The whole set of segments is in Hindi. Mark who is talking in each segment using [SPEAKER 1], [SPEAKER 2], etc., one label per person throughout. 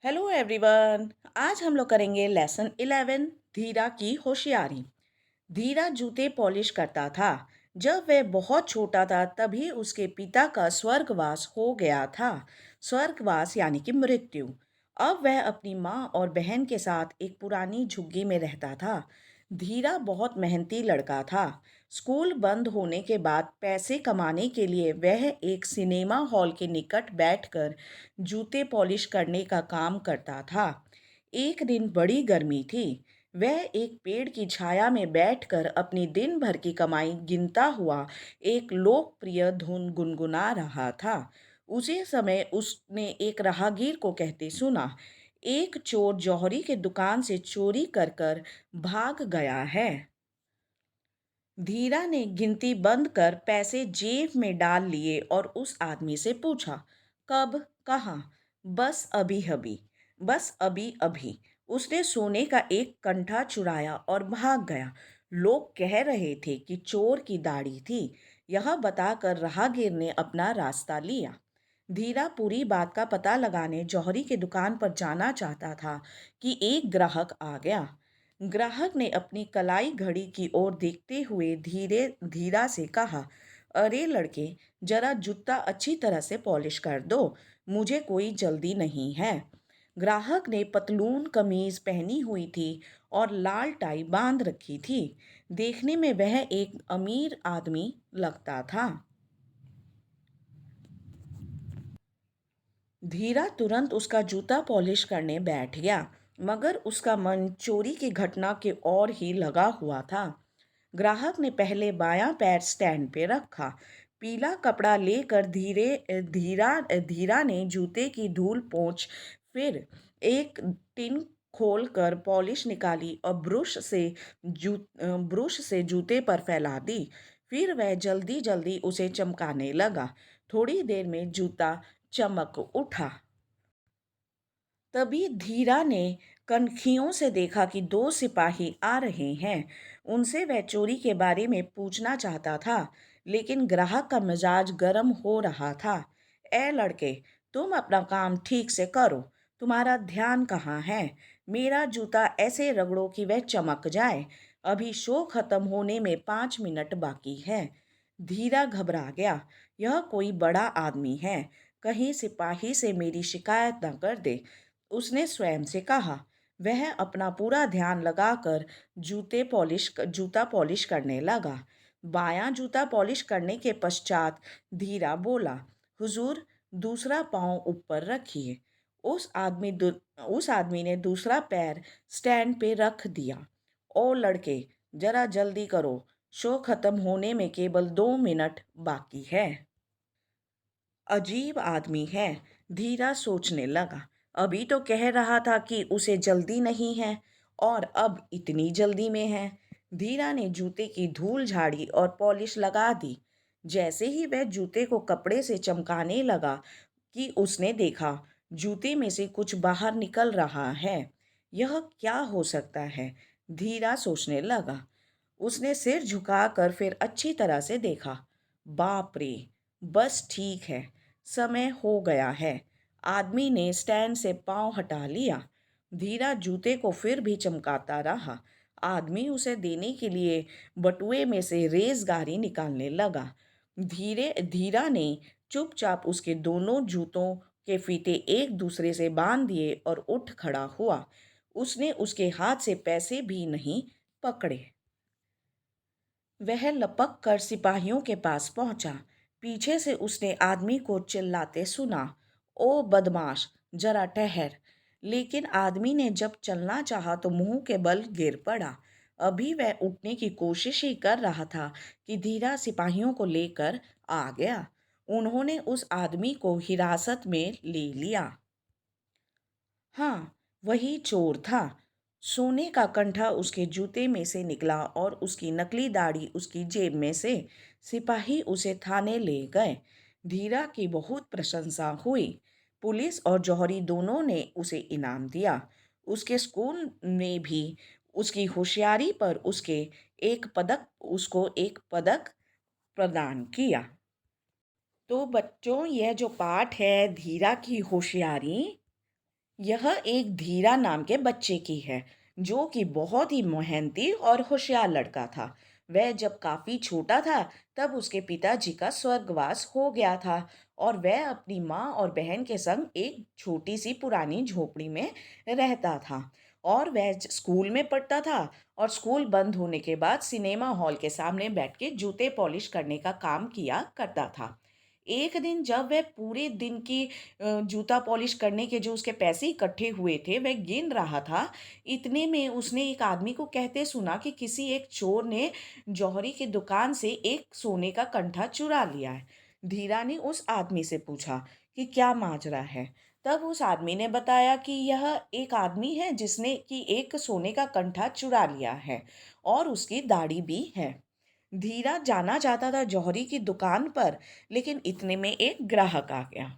[SPEAKER 1] Hello everyone. आज हम लोग करेंगे लेसन 11 धीरा की होशियारी। धीरा जूते पॉलिश करता था। जब वह बहुत छोटा था तभी उसके पिता का स्वर्गवास हो गया था। स्वर्गवास यानी कि मृत्यु। अब वह अपनी माँ और बहन के साथ एक पुरानी झुग्गी में रहता था। धीरा बहुत मेहनती लड़का था। स्कूल बंद होने के बाद पैसे कमाने के लिए वह एक सिनेमा हॉल के निकट बैठकर जूते पॉलिश करने का काम करता था। एक दिन बड़ी गर्मी थी। वह एक पेड़ की छाया में बैठकर अपनी दिन भर की कमाई गिनता हुआ एक लोकप्रिय धुन गुनगुना रहा था। उसी समय उसने एक राहगीर को कहते सुना, एक चोर जौहरी के दुकान से चोरी कर कर भाग गया है। धीरा ने गिनती बंद कर पैसे जेब में डाल लिए और उस आदमी से पूछा, कब, कहाँ? बस अभी अभी। बस अभी अभी। उसने सोने का एक कंठा चुराया और भाग गया। लोग कह रहे थे कि चोर की दाढ़ी थी। यह बताकर राहगीर ने अपना रास्ता लिया। धीरा पूरी बात का पता लगाने जौहरी की दुकान पर जाना चाहता था कि एक ग्राहक आ गया। ग्राहक ने अपनी कलाई घड़ी की ओर देखते हुए धीरे धीरा से कहा, अरे लड़के, जरा जूता अच्छी तरह से पॉलिश कर दो, मुझे कोई जल्दी नहीं है। ग्राहक ने पतलून कमीज पहनी हुई थी और लाल टाई बांध रखी थी। देखने में वह एक अमीर आदमी लगता था। धीरा तुरंत उसका जूता पॉलिश करने बैठ गया, मगर उसका मन चोरी की घटना के ओर ही लगा हुआ था। ग्राहक ने पहले बायां पैर स्टैंड पे रखा। पीला कपड़ा लेकर धीरा धीरा ने जूते की धूल पोंछ, फिर एक टिन खोल कर पॉलिश निकाली और ब्रश से जूते पर फैला दी। फिर वह जल्दी जल्दी उसे चमकाने लगा। थोड़ी देर में जूता चमक उठा। तभी धीरा ने कनखियों से देखा कि दो सिपाही आ रहे हैं। उनसे वह चोरी के बारे में पूछना चाहता था, लेकिन ग्राहक का मिजाज गर्म हो रहा था। ए लड़के, तुम अपना काम ठीक से करो। तुम्हारा ध्यान कहाँ है? मेरा जूता ऐसे रगड़ो कि वह चमक जाए। अभी शो खत्म होने में 5 मिनट बाकी है। धीरा घबरा गया। यह कोई बड़ा आदमी है। कहीं सिपाही से मेरी शिकायत न कर दे। उसने स्वयं से कहा। वह अपना पूरा ध्यान लगाकर जूता पॉलिश करने लगा। बायां जूता पॉलिश करने के पश्चात धीरा बोला, हुजूर, दूसरा पाँव ऊपर रखिए। उस आदमी ने दूसरा पैर स्टैंड पे रख दिया। ओ लड़के, जरा जल्दी करो, शो खत्म होने में केवल 2 मिनट बाकी है। अजीब आदमी है, धीरा सोचने लगा। अभी तो कह रहा था कि उसे जल्दी नहीं है, और अब इतनी जल्दी में है। धीरा ने जूते की धूल झाड़ी और पॉलिश लगा दी। जैसे ही वह जूते को कपड़े से चमकाने लगा कि उसने देखा जूते में से कुछ बाहर निकल रहा है। यह क्या हो सकता है? धीरा सोचने लगा। उसने सिर झुकाकर फिर अच्छी तरह से देखा। बाप रे! बस ठीक है, समय हो गया है। आदमी ने स्टैंड से पाँव हटा लिया। धीरा जूते को फिर भी चमकाता रहा। आदमी उसे देने के लिए बटुए में से रेजगारी निकालने लगा। धीरे धीरा ने चुपचाप उसके दोनों जूतों के फीते एक दूसरे से बांध दिए और उठ खड़ा हुआ। उसने उसके हाथ से पैसे भी नहीं पकड़े। वह लपक कर सिपाहियों के पास पहुंचा। पीछे से उसने आदमी को चिल्लाते सुना, ओ बदमाश, जरा ठहर। लेकिन आदमी ने जब चलना चाहा तो मुंह के बल गिर पड़ा। अभी वह उठने की कोशिश ही कर रहा था कि धीरा सिपाहियों को लेकर आ गया। उन्होंने उस आदमी को हिरासत में ले लिया। हाँ, वही चोर था। सोने का कंठा उसके जूते में से निकला और उसकी नकली दाढ़ी उसकी जेब में से। सिपाही उसे थाने ले गए। धीरा की बहुत प्रशंसा हुई। पुलिस और जौहरी दोनों ने उसे इनाम दिया। उसके स्कूल ने भी उसकी होशियारी पर उसको एक पदक प्रदान किया। तो बच्चों, यह जो पाठ है धीरा की होशियारी, यह एक धीरा नाम के बच्चे की है, जो कि बहुत ही मेहनती और होशियार लड़का था। वह जब काफी छोटा था, तब उसके पिताजी का स्वर्गवास हो गया था और वह अपनी माँ और बहन के संग एक छोटी सी पुरानी झोपड़ी में रहता था। और वह स्कूल में पढ़ता था और स्कूल बंद होने के बाद सिनेमा हॉल के सामने बैठ के जूते पॉलिश करने का काम किया करता था। एक दिन जब वह पूरे दिन की जूता पॉलिश करने के जो उसके पैसे इकट्ठे हुए थे वह गिन रहा था, इतने में उसने एक आदमी को कहते सुना कि किसी एक चोर ने जौहरी की दुकान से एक सोने का कंठा चुरा लिया है। धीरा ने उस आदमी से पूछा कि क्या माजरा है। तब उस आदमी ने बताया कि यह एक आदमी है जिसने कि एक सोने का कंठा चुरा लिया है और उसकी दाढ़ी भी है। धीरा जाना चाहता था जौहरी की दुकान पर, लेकिन इतने में एक ग्राहक आ गया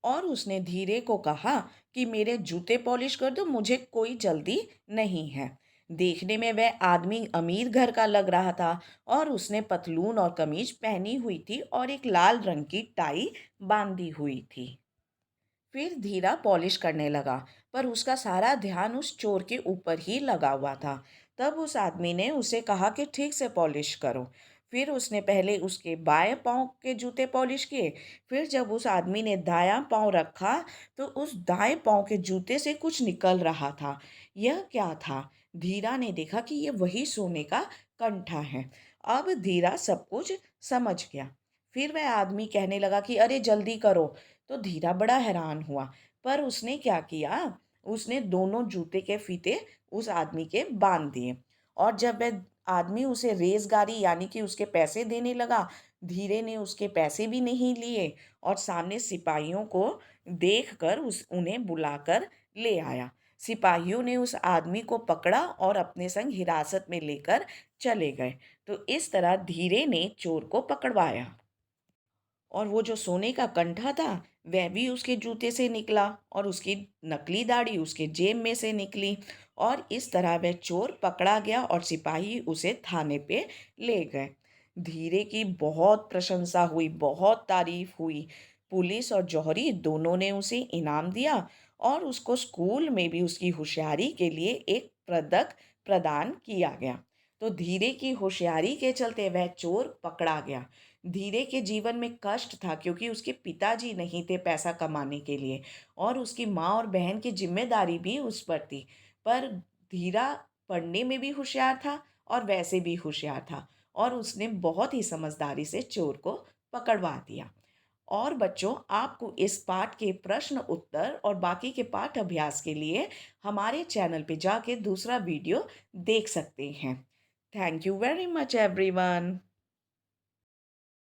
[SPEAKER 1] और उसने धीरे को कहा कि मेरे जूते पॉलिश कर दो, मुझे कोई जल्दी नहीं है। देखने में वह आदमी अमीर घर का लग रहा था और उसने पतलून और कमीज पहनी हुई थी और एक लाल रंग की टाई बांधी हुई थी। फिर धीरा पॉलिश करने लगा, पर उसका सारा ध्यान उस चोर के ऊपर ही लगा हुआ था। तब उस आदमी ने उसे कहा कि ठीक से पॉलिश करो। फिर उसने पहले उसके बाएं पाँव के जूते पॉलिश किए। फिर जब उस आदमी ने दायां पाँव रखा, तो उस दाएं पाँव के जूते से कुछ निकल रहा था। यह क्या था? धीरा ने देखा कि ये वही सोने का कंठा है। अब धीरा सब कुछ समझ गया। फिर वह आदमी कहने लगा कि अरे जल्दी करो। तो धीरा बड़ा हैरान हुआ, पर उसने क्या किया, उसने दोनों जूते के फीते उस आदमी के बांध दिए। और जब वह आदमी उसे रेजगारी यानी कि उसके पैसे देने लगा, धीरे ने उसके पैसे भी नहीं लिए और सामने सिपाहियों को देखकर उस उन्हें बुलाकर ले आया। सिपाहियों ने उस आदमी को पकड़ा और अपने संग हिरासत में लेकर चले गए। तो इस तरह धीरे ने चोर को पकड़वाया और वो जो सोने का कंठा था वह भी उसके जूते से निकला और उसकी नकली दाढ़ी उसके जेब में से निकली। और इस तरह वह चोर पकड़ा गया और सिपाही उसे थाने पे ले गए। धीरे की बहुत प्रशंसा हुई, बहुत तारीफ हुई। पुलिस और जौहरी दोनों ने उसे इनाम दिया और उसको स्कूल में भी उसकी होशियारी के लिए एक पदक प्रदान किया गया। तो धीरे की होशियारी के चलते वह चोर पकड़ा गया। धीरे के जीवन में कष्ट था क्योंकि उसके पिताजी नहीं थे पैसा कमाने के लिए और उसकी माँ और बहन की जिम्मेदारी भी उस पर थी। पर धीरा पढ़ने में भी होशियार था और वैसे भी होशियार था और उसने बहुत ही समझदारी से चोर को पकड़वा दिया। और बच्चों, आपको इस पाठ के प्रश्न उत्तर और बाकी के पाठ अभ्यास के लिए हमारे चैनल पे जाके दूसरा वीडियो देख सकते हैं। Thank you very much everyone.